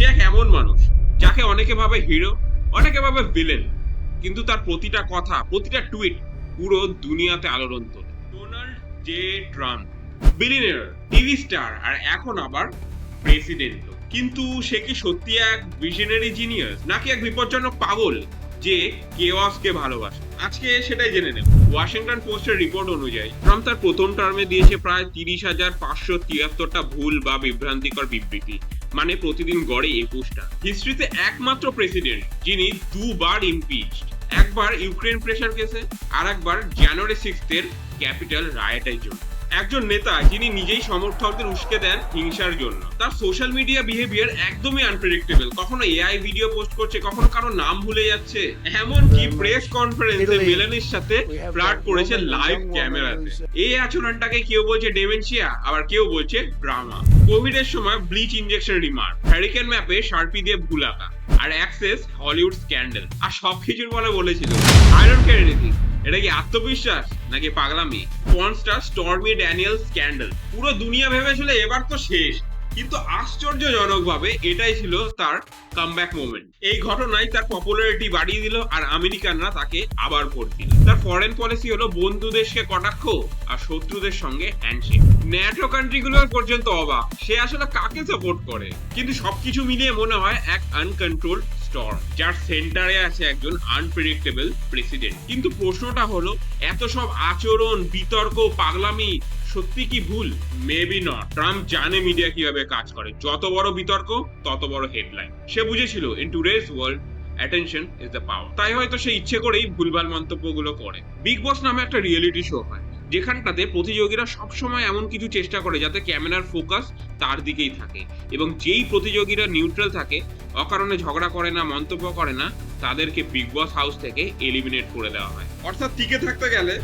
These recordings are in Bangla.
সে এক এমন মানুষ যাকে অনেকে ভাবে হিরো, অনেকে ভাবে ভিলেন, কিন্তু তার প্রতিটা কথা, প্রতিটা টুইট পুরো দুনিয়াতে আলোড়ন তোলে। Donald J Trump, billionaire, TV star, আর এখন আবার প্রেসিডেন্ট। কিন্তু সে কি সত্যি এক ভিশনারি জিনিয়াস, নাকি এক বিপজ্জনক পাগল যে কেওয়াসকে ভালোবাসে? আজকে সেটাই জেনে নেব। ওয়াশিংটন পোস্টের রিপোর্ট অনুযায়ী ট্রাম্প তার প্রথম টার্মে দিয়েছে প্রায় 30,573টা ভুল বা বিভ্রান্তিকর বিবৃতি, মানে প্রতিদিন গড়ে 21টা। হিস্ট্রিতে একমাত্র প্রেসিডেন্ট যিনি দুবার ইমপিচড, একবার ইউক্রেন প্রেসার কেসে, আর একবার জানুয়ারি 6 এর ক্যাপিটাল রায়টের জন্য। একজন নেতা যিনি নিজেই সমর্থকদের উস্কে দেন হিংসার জন্য। তার সোশ্যাল মিডিয়া বিহেভিয়ার একদমই আনপ্রেডিক্টেবল, কখনো এআই ভিডিও পোস্ট করছে, কখনো কারো নাম ভুলে যাচ্ছে, এমনকি প্রেস কনফারেন্সে মেলানির সাথে ফ্লার্ট করেছে লাইভ ক্যামেরাতে। এই আচরণটাকে কেউ বলছে ডেমেনশিয়া, আবার কেউ বলছে ড্রামা। কোভিড এর সময় ব্লিচ ইনজেকশন রিমার্ক, হ্যারিকেন ম্যাপে শার্পি দিয়ে ভুল আঁকা, আর অ্যাক্সেস হলিউড স্ক্যান্ডেল, আর সবকিছুর বলে বলেছিল আই ডোন্ট কেয়ার এনিথিং। এটা কি আত্মবিশ্বাস নাকি পাগলামি? পর্নস্টার স্টর্মি ড্যানিয়েল স্ক্যান্ডাল, পুরো দুনিয়া ভেবেছিল এবার তো শেষ, কিন্তু আশ্চর্যজনকভাবে এটাই ছিল তার কামব্যাক মোমেন্ট। এই ঘটনায় তার পপুলারিটি বাড়িয়ে দিল, আর আমেরিকানরা তাকে আবার ভোট দিল। তার ফরেন পলিসি হলো বন্ধু দেশকে কটাক্ষ আর শত্রুদের সঙ্গে হ্যান্ডশেক। ন্যাটো কান্ট্রিগুলো পর্যন্ত অবাক সে আসলে কাকে সাপোর্ট করে। কিন্তু সবকিছু মিলিয়ে মনে হয় এক আনকন্ট্রোল স্টর্ম, যার সেন্টারে আছে একজন আনপ্রেডিক্টেবল প্রেসিডেন্ট। কিন্তু প্রশ্নটা হলো, এত সব আচরণ, বিতর্ক, পাগলামি সত্যি কি ভুল? Maybe not. ট্রাম্প জানে মিডিয়া কিভাবে কাজ করে, যত বড় বিতর্ক তত বড় হেডলাইন। সে বুঝেছিল in today's world attention is the power. তাই হয়তো সে ইচ্ছে করেই ভুলভাল মন্তব্যগুলো করে। বিগ বস নামে একটা রিয়েলিটি শো হয়, যেখানটাতে প্রতিযোগীরা সবসময় এমন কিছু চেষ্টা করে যাতে ক্যামেরার ফোকাস তার দিকেই থাকে, এবং যেই প্রতিযোগীরা নিউট্রাল থাকে, অকারণে ঝগড়া করে না, মন্তব্য করে না, তাদেরকে বিগ বস হাউস থেকে এলিমিনেট করে দেওয়া হয়। অর্থাৎ টিকে থাকতে গেলে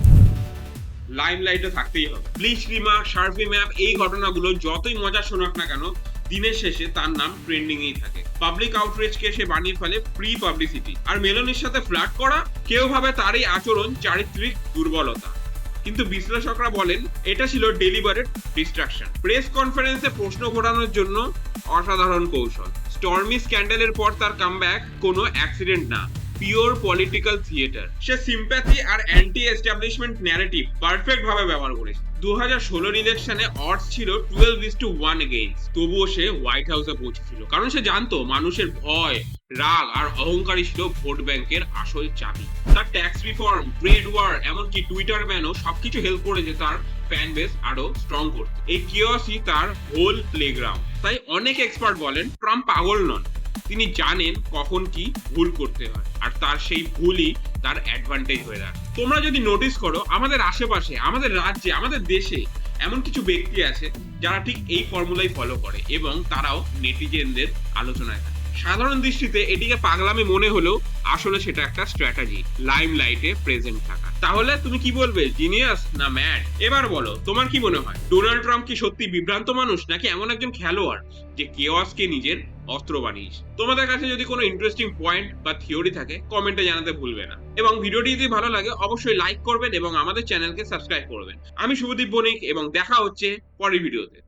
লাইমলাইটে থাকতেই হবে। ব্লিচ রিমার্ক, শার্পি ম্যাপ, এই ঘটনাগুলো যতই মজা শোনাক না কেন, দিনের শেষে তার নাম ট্রেন্ডিং এই থাকে। পাবলিক আউটরিচকে সে বানিয়ে ফেলে ফ্রি পাবলিসিটি। আর মেলনির সাথে ফ্লার্ট করা, কেউ ভাবে তার এই আচরণ চারিত্রিক দুর্বলতা, কিন্তু বিশ্লেষকরা বলেন এটা ছিল ডেলিবারেট ডিস্ট্রাকশন। প্রেস কনফারেন্সে প্রশ্ন ঘোরানোর জন্য অসাধারণ কৌশল। স্টর্মি স্ক্যান্ডালের পর তার কামব্যাক কোনো অ্যাক্সিডেন্ট না, পিওর পলিটিক্যাল থিয়েটার। সে সিম্প্যাথি আর অ্যান্টি এস্টাবলিশমেন্ট ন্যারেটিভ পারফেক্ট ভাবে ব্যবহার করেছে। 2016 ইলেকশনে অডস ছিল 12:1 এগেইনস্ট, তবুও সে হোয়াইট হাউসে পৌঁছেছিল, কারণ সে জানতো মানুষের ভয়, রাগ আর অহংকারই ছিল ভোট ব্যাংকের আসল চাবি। তার ট্যাক্স রিফর্ম, ট্রেড ওয়ার, এমনকি টুইটার ব্যানও সবকিছু হেল্প করেছে তার ফ্যান বেস আরো স্ট্রং করতে। এই কিওসই তার হোল প্লেগ্রাউন্ড। তাই অনেক এক্সপার্ট বলেন ট্রাম্প পাগল নন, তিনি জানেন কখন কি ভুল করতে হয়, আর তার সেই ভুলই তার অ্যাডভান্টেজ হয়ে দাঁড়ায়। তোমরা যদি নোটিস করো, আমাদের আশেপাশে, আমাদের রাজ্যে, আমাদের দেশে এমন কিছু ব্যক্তি আছে যারা ঠিক এই ফর্মুলাই ফলো করে, এবং তারাও নেটিজেনদের আলোচনায় থাকে। সাধারণ দৃষ্টিতে এটিকে পাগলামি মনে হলেও আসলে সেটা একটা স্ট্র্যাটেজি, লাইমলাইটে প্রেজেন্ট থাকা। তাহলে তুমি কি বলবে, জিনিয়াস না ম্যাড? এবার বলো তোমার কি মনে হয়, ডোনাল্ড ট্রাম্প কি সত্যি বিভ্রান্ত মানুষ, নাকি এমন একজন খেলোয়াড় যে কেওয়াসকে নিজের অস্ত্র বানিয়েছে? তোমাদের কাছে যদি কোনো ইন্টারেস্টিং পয়েন্ট বা থিওরি থাকে, কমেন্টে জানাতে ভুলবে না। এবং ভিডিওটি যদি ভালো লাগে অবশ্যই লাইক করবেন এবং আমাদের চ্যানেলকে সাবস্ক্রাইব করবেন। আমি শুভদীপ বণিক, এবং দেখা হচ্ছে পরের ভিডিওতে।